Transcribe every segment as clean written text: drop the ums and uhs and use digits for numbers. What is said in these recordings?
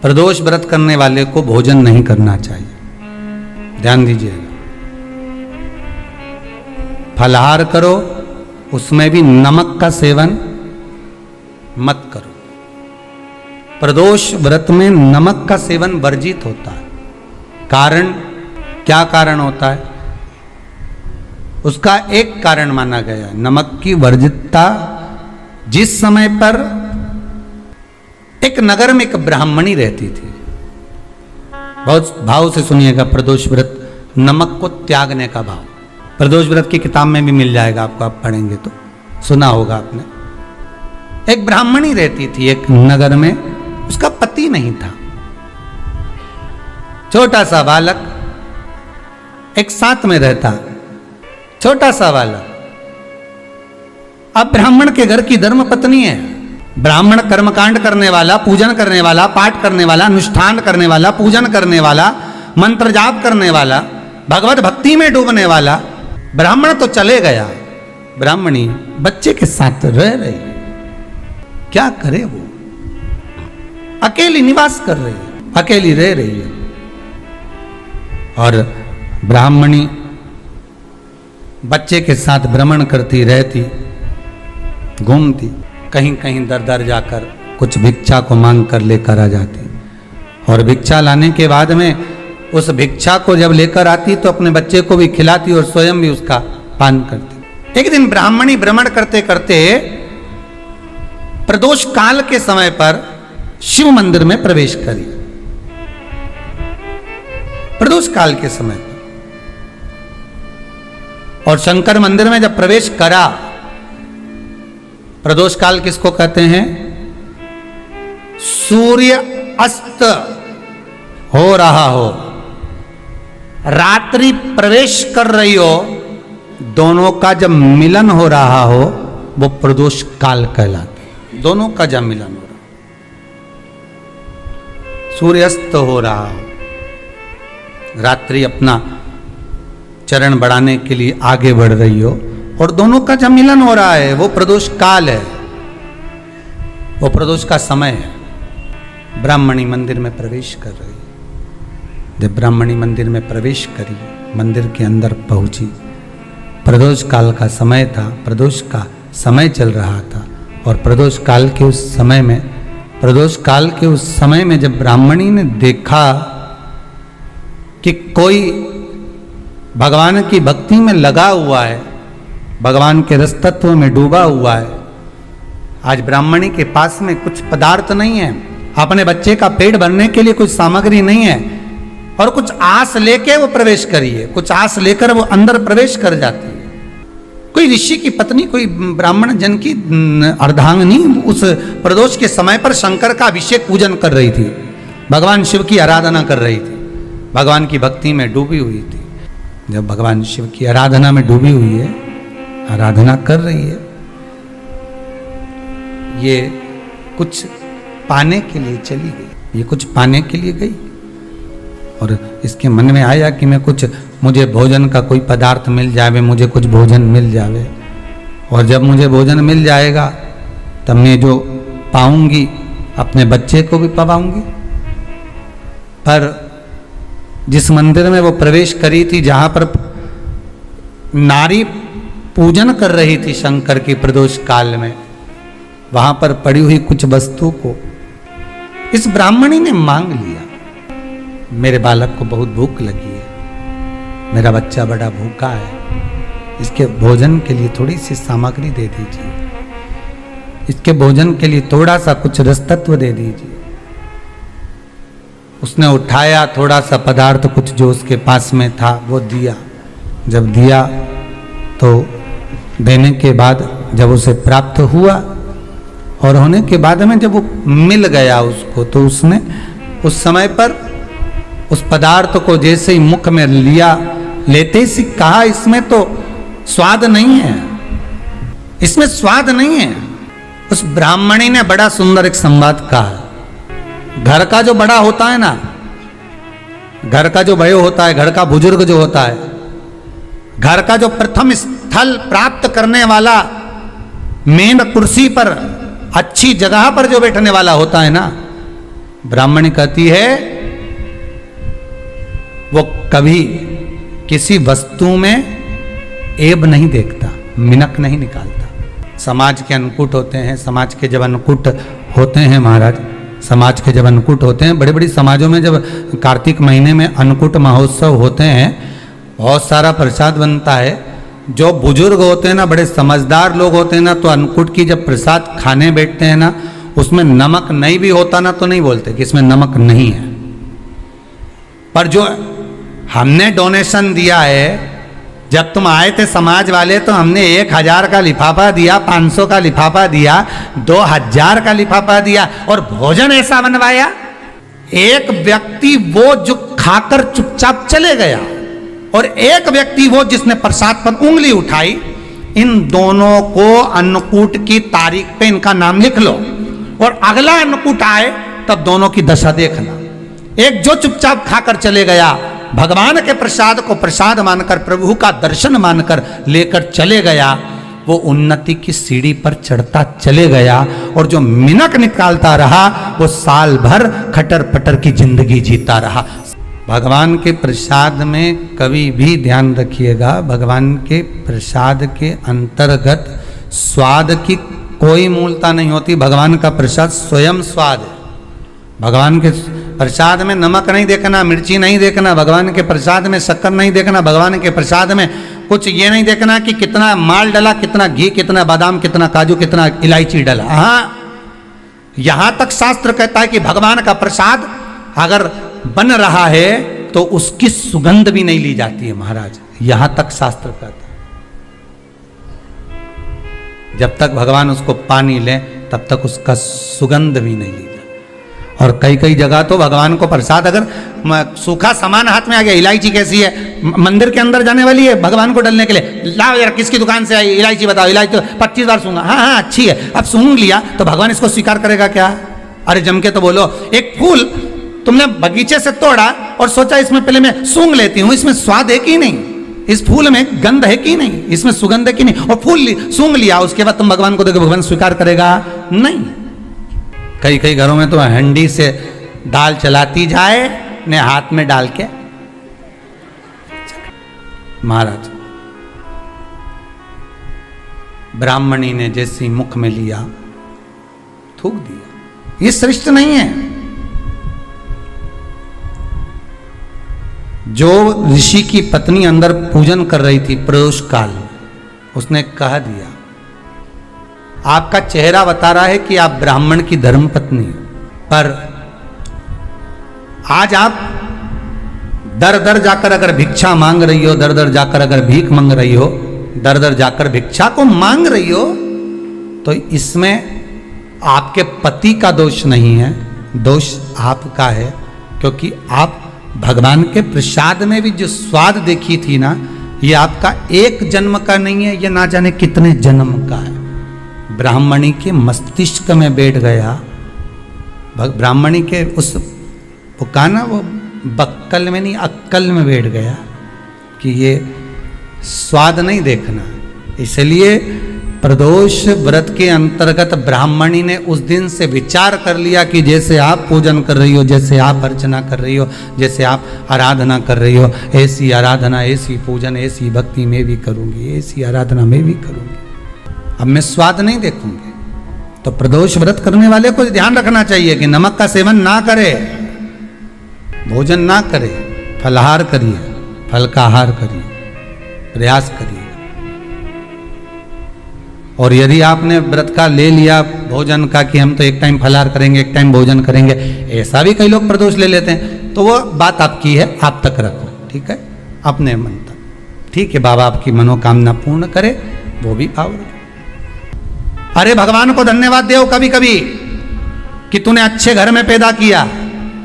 प्रदोष व्रत करने वाले को भोजन नहीं करना चाहिए, ध्यान दीजिएगा। फलाहार करो, उसमें भी नमक का सेवन मत करो। प्रदोष व्रत में नमक का सेवन वर्जित होता है। कारण, क्या कारण होता है? उसका एक कारण माना गया है, नमक की वर्जितता। जिस समय पर एक नगर में एक ब्राह्मणी रहती थी, बहुत भाव से सुनिएगा, प्रदोष व्रत नमक को त्यागने का भाव। प्रदोष व्रत की किताब में भी मिल जाएगा आपको, आप पढ़ेंगे तो सुना होगा आपने। एक ब्राह्मणी रहती थी एक नगर में, उसका पति नहीं था, छोटा सा बालक एक साथ में रहता, छोटा सा बालक। अब ब्राह्मण के घर की धर्म पत्नी है, ब्राह्मण कर्मकांड करने वाला, पूजन करने वाला, पाठ करने वाला, अनुष्ठान करने वाला, पूजन करने वाला, मंत्र जाप करने वाला, भगवत भक्ति में डूबने वाला। ब्राह्मण तो चले गया, ब्राह्मणी बच्चे के साथ रह रही, क्या करे वो? अकेली निवास कर रही है, अकेली रह रही है। और ब्राह्मणी बच्चे के साथ भ्रमण करती रहती, घूमती, कहीं कहीं दर दर जाकर कुछ भिक्षा को मांग कर लेकर आ जाती। और भिक्षा लाने के बाद में उस भिक्षा को जब लेकर आती तो अपने बच्चे को भी खिलाती और स्वयं भी उसका पान करती। एक दिन ब्राह्मणी भ्रमण करते करते प्रदोष काल के समय पर शिव मंदिर में प्रवेश करी। प्रदोष काल के समय पर, और शंकर मंदिर में जब प्रवेश करा, प्रदोष काल किसको कहते हैं? सूर्य अस्त हो रहा हो, रात्रि प्रवेश कर रही हो, दोनों का जब मिलन हो रहा हो वो प्रदोष काल कहलाता है। दोनों का जब मिलन हो रहा, सूर्यास्त हो रहा हो, रात्रि अपना चरण बढ़ाने के लिए आगे बढ़ रही हो, और दोनों का जब मिलन हो रहा है वो प्रदोष काल है, वो प्रदोष का समय है। ब्राह्मणी मंदिर में प्रवेश कर रही, जब ब्राह्मणी मंदिर में प्रवेश करी, मंदिर के अंदर पहुंची, प्रदोष काल का समय था, प्रदोष का समय चल रहा था। और प्रदोष काल के उस समय में, प्रदोष काल के उस समय में जब ब्राह्मणी ने देखा कि कोई भगवान की भक्ति में लगा हुआ है, भगवान के रस तत्व में डूबा हुआ है, आज ब्राह्मणी के पास में कुछ पदार्थ नहीं है, अपने बच्चे का पेट भरने के लिए कुछ सामग्री नहीं है, और कुछ आस लेके वो प्रवेश करी है, कुछ आस लेकर वो अंदर प्रवेश कर जाती है। कोई ऋषि की पत्नी, कोई ब्राह्मण जन की अर्धांगिनी उस प्रदोष के समय पर शंकर का अभिषेक पूजन कर रही थी, भगवान शिव की आराधना कर रही थी, भगवान की भक्ति में डूबी हुई थी। जब भगवान शिव की आराधना में डूबी हुई है, आराधना कर रही है, ये कुछ पाने के लिए चली गई, ये कुछ पाने के लिए गई, और इसके मन में आया कि मैं कुछ, मुझे भोजन का कोई पदार्थ मिल जावे, मुझे कुछ भोजन मिल जावे, और जब मुझे भोजन मिल जाएगा तब मैं जो पाऊंगी अपने बच्चे को भी पाऊंगी। पर जिस मंदिर में वो प्रवेश करी थी, जहां पर नारी पूजन कर रही थी शंकर की प्रदोष काल में, वहां पर पड़ी हुई कुछ वस्तु को इस ब्राह्मणी ने मांग लिया। मेरे बालक को बहुत भूख लगी है, मेरा बच्चा बड़ा भूखा है, इसके भोजन के लिए थोड़ी सी सामग्री दे दीजिए, इसके भोजन के लिए थोड़ा सा कुछ रस तत्व दे दीजिए। उसने उठाया थोड़ा सा पदार्थ, कुछ जो उसके पास में था वो दिया। जब दिया तो देने के बाद जब उसे प्राप्त हुआ, और होने के बाद में जब वो मिल गया उसको, तो उसने उस समय पर उस पदार्थ को जैसे ही मुख में लिया, लेते ही कहा, इसमें तो स्वाद नहीं है, इसमें स्वाद नहीं है। उस ब्राह्मणी ने बड़ा सुंदर एक संवाद कहा। घर का जो बड़ा होता है ना, घर का जो बड़े होता है, घर का बुजुर्ग जो होता है, घर का जो प्रथम स्थल प्राप्त करने वाला, मेन कुर्सी पर अच्छी जगह पर जो बैठने वाला होता है ना, ब्राह्मणी कहती है वो कभी किसी वस्तु में ऐब नहीं देखता, मिनक नहीं निकालता। समाज के अन्नकूट होते हैं, समाज के जब अन्नकूट होते हैं महाराज, समाज के जब अन्नकूट होते हैं, बड़े बड़ी समाजों में जब कार्तिक महीने में अन्नकूट महोत्सव होते हैं, बहुत सारा प्रसाद बनता है। जो बुजुर्ग होते हैं ना, बड़े समझदार लोग होते हैं ना, तो अन्नकूट की जब प्रसाद खाने बैठते हैं ना, उसमें नमक नहीं भी होता ना तो नहीं बोलते कि इसमें नमक नहीं है। पर जो हमने डोनेशन दिया है, जब तुम आए थे समाज वाले तो हमने 1000 का लिफाफा दिया, 500 का लिफाफा दिया, 2000 का लिफाफा दिया, और भोजन ऐसा बनवाया। एक व्यक्ति वो जो खाकर चुपचाप चले गया, और एक व्यक्ति वो जिसने प्रसाद पर उंगली उठाई। इन दोनों को अन्नकूट की तारीख पे इनका नाम लिख लो, और अगला अन्नकूट आए तब दोनों की दशा देखना। एक जो चुपचाप खाकर चले गया, भगवान के प्रसाद को प्रसाद मानकर, प्रभु का दर्शन मानकर लेकर चले गया, वो उन्नति की सीढ़ी पर चढ़ता चले गया, और जो मिनक निकालता रहा वो साल भर खटर पटर की जिंदगी जीता रहा। भगवान के प्रसाद में कभी भी ध्यान रखिएगा, भगवान के प्रसाद के अंतर्गत स्वाद की कोई मूलता नहीं होती। भगवान का प्रसाद स्वयं स्वाद है। भगवान के प्रसाद में नमक नहीं देखना, मिर्ची नहीं देखना, भगवान के प्रसाद में शक्कर नहीं देखना, भगवान के प्रसाद में कुछ ये नहीं देखना कि कितना माल डला, कितना घी, कितना बादाम, कितना काजू, कितना इलायची डला। हाँ, यहां तक शास्त्र कहता है कि भगवान का प्रसाद अगर बन रहा है तो उसकी सुगंध भी नहीं ली जाती है महाराज, यहां तक शास्त्र कहता है। जब तक भगवान उसको पानी ले तब तक उसका सुगंध भी नहीं ली जाती। और कई कई जगह तो भगवान को प्रसाद अगर सूखा सामान हाथ में आ गया, इलायची कैसी है, मंदिर के अंदर जाने वाली है भगवान को डलने के लिए, लाओ यार किसकी दुकान से आई इलायची बताओ, इलायची तो 25 बार सूंघा, हाँ हाँ अच्छी है, अब सूंघ लिया तो भगवान इसको स्वीकार करेगा क्या? अरे जम के तो बोलो। एक फूल तुमने बगीचे से तोड़ा और सोचा इसमें पहले मैं सूंघ लेती हूं, इसमें स्वाद है कि नहीं, इस फूल में गंध है कि नहीं, इसमें सुगंध है कि नहीं, और फूल सूंघ लिया, उसके बाद तुम भगवान को देखो, भगवान स्वीकार करेगा नहीं। कई कई घरों में तो हंडी से दाल चलाती जाए ने हाथ में डाल के। महाराज ब्राह्मणी ने जैसी मुख में लिया थूक दिया, ये श्रेष्ठ नहीं है। जो ऋषि की पत्नी अंदर पूजन कर रही थी प्रदोष काल, उसने कह दिया, आपका चेहरा बता रहा है कि आप ब्राह्मण की धर्म पत्नी हो, पर आज आप दर दर जाकर अगर भिक्षा मांग रही हो, दर दर जाकर अगर भीख मांग रही हो, दर दर जाकर भिक्षा को मांग रही हो, तो इसमें आपके पति का दोष नहीं है, दोष आपका है। क्योंकि आप भगवान के प्रसाद में भी जो स्वाद देखी थी ना, ये आपका एक जन्म का नहीं है, ये ना जाने कितने जन्म का है। ब्राह्मणी के मस्तिष्क में बैठ गया, ब्राह्मणी के उस का ना वो बक्कल में नहीं अक्कल में बैठ गया कि ये स्वाद नहीं देखना। इसलिए प्रदोष व्रत के अंतर्गत ब्राह्मणी ने उस दिन से विचार कर लिया कि जैसे आप पूजन कर रही हो, जैसे आप अर्चना कर रही हो, जैसे आप आराधना कर रही हो, ऐसी आराधना, ऐसी पूजन, ऐसी भक्ति मैं भी करूंगी, ऐसी आराधना मैं भी करूंगी। अब मैं स्वाद नहीं देखूंगी। तो प्रदोष व्रत करने वाले को ध्यान रखना चाहिए कि नमक का सेवन ना करे, भोजन ना करे, फलाहार करिए, फल का आहार करिए, प्रयास करिए। और यदि आपने व्रत का ले लिया भोजन का कि हम तो एक टाइम फलाहार करेंगे, एक टाइम भोजन करेंगे, ऐसा भी कई लोग प्रदोष ले लेते हैं, तो वो बात आपकी है, आप तक रखो, ठीक है, अपने मन तक। ठीक है, बाबा आपकी मनोकामना पूर्ण करे, वो भी भाव रखो। अरे भगवान को धन्यवाद दो कभी कभी कि तूने अच्छे घर में पैदा किया,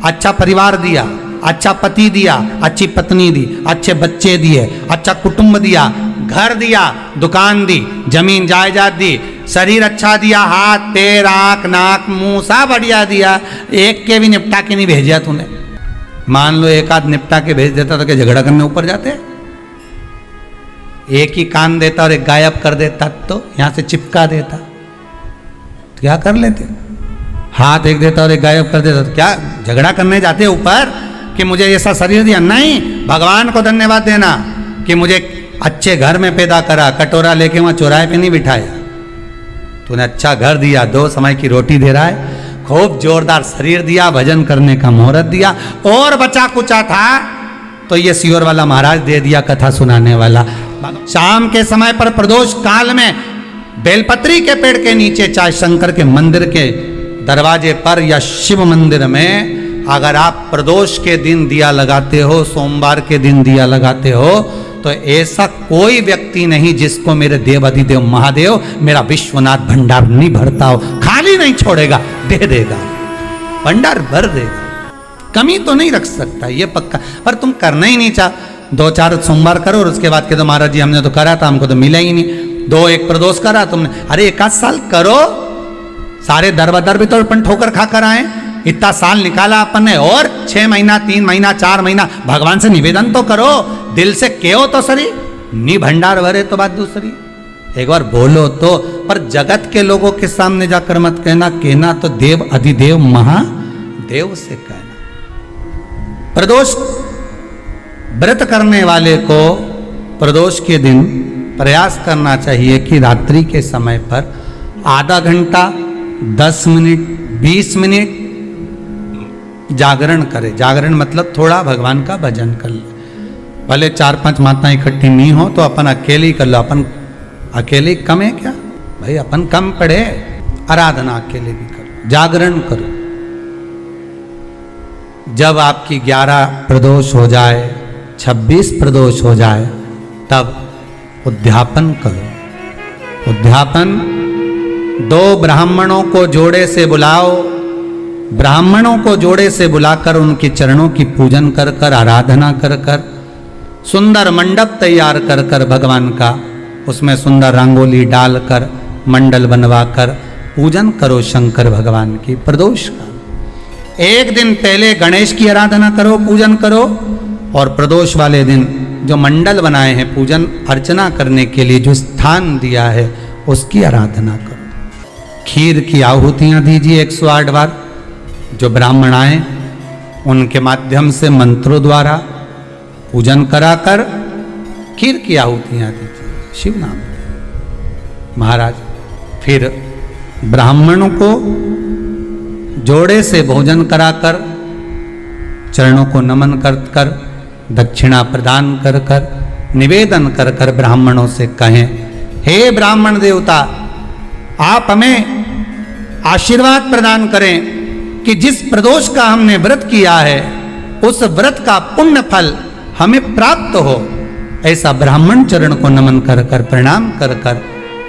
अच्छा परिवार दिया, अच्छा पति दिया, अच्छी पत्नी दी, अच्छे बच्चे दिए, अच्छा कुटुंब दिया, घर दिया, दुकान दी, जमीन जायदाद दी, शरीर अच्छा दिया, हाथ पैर आंख नाक मुंह सब बढ़िया दिया, एक के भी निपटा के नहीं भेजा तूने। मान लो एक आध निपटा के भेज देता तो क्या झगड़ा करने ऊपर जाते? एक ही कान देता और एक गायब कर देता तो यहां से चिपका देता, तो क्या कर लेते? हाथ एक देता और एक गायब कर देता। क्या झगड़ा करने जाते ऊपर कि मुझे ऐसा शरीर दिया? नहीं, भगवान को धन्यवाद देना कि मुझे अच्छे घर में पैदा करा, कटोरा लेके वहां चौराहे पे नहीं बिठाया। तूने अच्छा घर दिया, 2 समय की रोटी दे रहा है, खूब जोरदार शरीर दिया, भजन करने का मुहूर्त दिया, और बचा कुचा था तो ये सियोर वाला महाराज दे दिया, कथा सुनाने वाला। शाम के समय पर प्रदोष काल में बेलपत्री के पेड़ के नीचे, चाहे शंकर के मंदिर के दरवाजे पर या शिव मंदिर में, अगर आप प्रदोष के दिन दिया लगाते हो, सोमवार के दिन दिया लगाते हो, तो ऐसा कोई व्यक्ति नहीं जिसको मेरे देव अधिदेव महादेव मेरा विश्वनाथ भंडार नहीं भरता हो, खाली नहीं छोड़ेगा, दे देगा, भंडार भर देगा, कमी तो नहीं रख सकता, ये पक्का। पर तुम करना ही नहीं चाह, 2-4 सोमवार करो और उसके बाद के तो महाराज जी हमने तो करा था, हमको तो मिला ही नहीं। 2-1 प्रदोष करा तुमने, अरे 1 साल करो, सारे दर भी तो अपन ठोकर खा कर आए, इतना साल निकाला अपन ने, और 6 महीना 3 महीना 4 महीना भगवान से निवेदन तो करो, दिल से कहो तो सही, नी भंडार भरे तो बात दूसरी, एक बार बोलो तो। पर जगत के लोगों के सामने जाकर मत कहना, कहना तो देव अधिदेव महादेव से कहना। प्रदोष व्रत करने वाले को प्रदोष के दिन प्रयास करना चाहिए कि रात्रि के समय पर आधा घंटा, 10 मिनट, 20 मिनट जागरण करे। जागरण मतलब थोड़ा भगवान का भजन कर ले। भले 4-5 माताएं इकट्ठी नहीं हो तो अपन अकेले ही कर लो। अपन अकेले कम है क्या भाई? अपन कम पड़े, आराधना अकेले भी करो, जागरण करो। जब आपकी 11 प्रदोष हो जाए, 26 प्रदोष हो जाए, तब उद्यापन करो। उद्यापन 2 ब्राह्मणों को जोड़े से बुलाओ, ब्राह्मणों को जोड़े से बुलाकर उनके चरणों की पूजन कर कर, आराधना कर कर, सुंदर मंडप तैयार कर कर भगवान का, उसमें सुंदर रंगोली डालकर, मंडल बनवाकर पूजन करो शंकर भगवान की प्रदोष का। एक दिन पहले गणेश की आराधना करो, पूजन करो, और प्रदोष वाले दिन जो मंडल बनाए हैं पूजन अर्चना करने के लिए, जो स्थान दिया है, उसकी आराधना करो। खीर की आहुतियाँ दीजिए 108 बार। जो ब्राह्मण आए उनके माध्यम से मंत्रों द्वारा पूजन कराकर खीर की आहुतियाँ दीजिए, शिव नाम महाराज। फिर ब्राह्मणों को जोड़े से भोजन कराकर, चरणों को नमन कर कर, दक्षिणा प्रदान कर कर, निवेदन कर कर ब्राह्मणों से कहें, हे ब्राह्मण देवता, आप हमें आशीर्वाद प्रदान करें कि जिस प्रदोष का हमने व्रत किया है, उस व्रत का पुण्य फल हमें प्राप्त हो। ऐसा ब्राह्मण चरण को नमन कर कर, प्रणाम कर कर,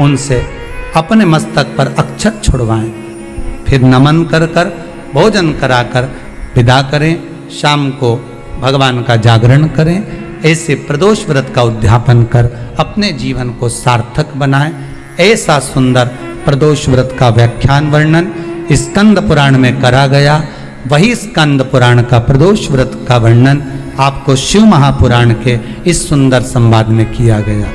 उनसे अपने मस्तक पर अक्षत छुड़वाएं। फिर नमन कर कर, भोजन कराकर विदा करें। शाम को भगवान का जागरण करें। ऐसे प्रदोष व्रत का उद्यापन कर अपने जीवन को सार्थक बनाएं। ऐसा सुंदर प्रदोष व्रत का व्याख्यान वर्णन स्कंद पुराण में करा गया। वही स्कंद पुराण का प्रदोष व्रत का वर्णन आपको शिव महापुराण के इस सुंदर संवाद में किया गया।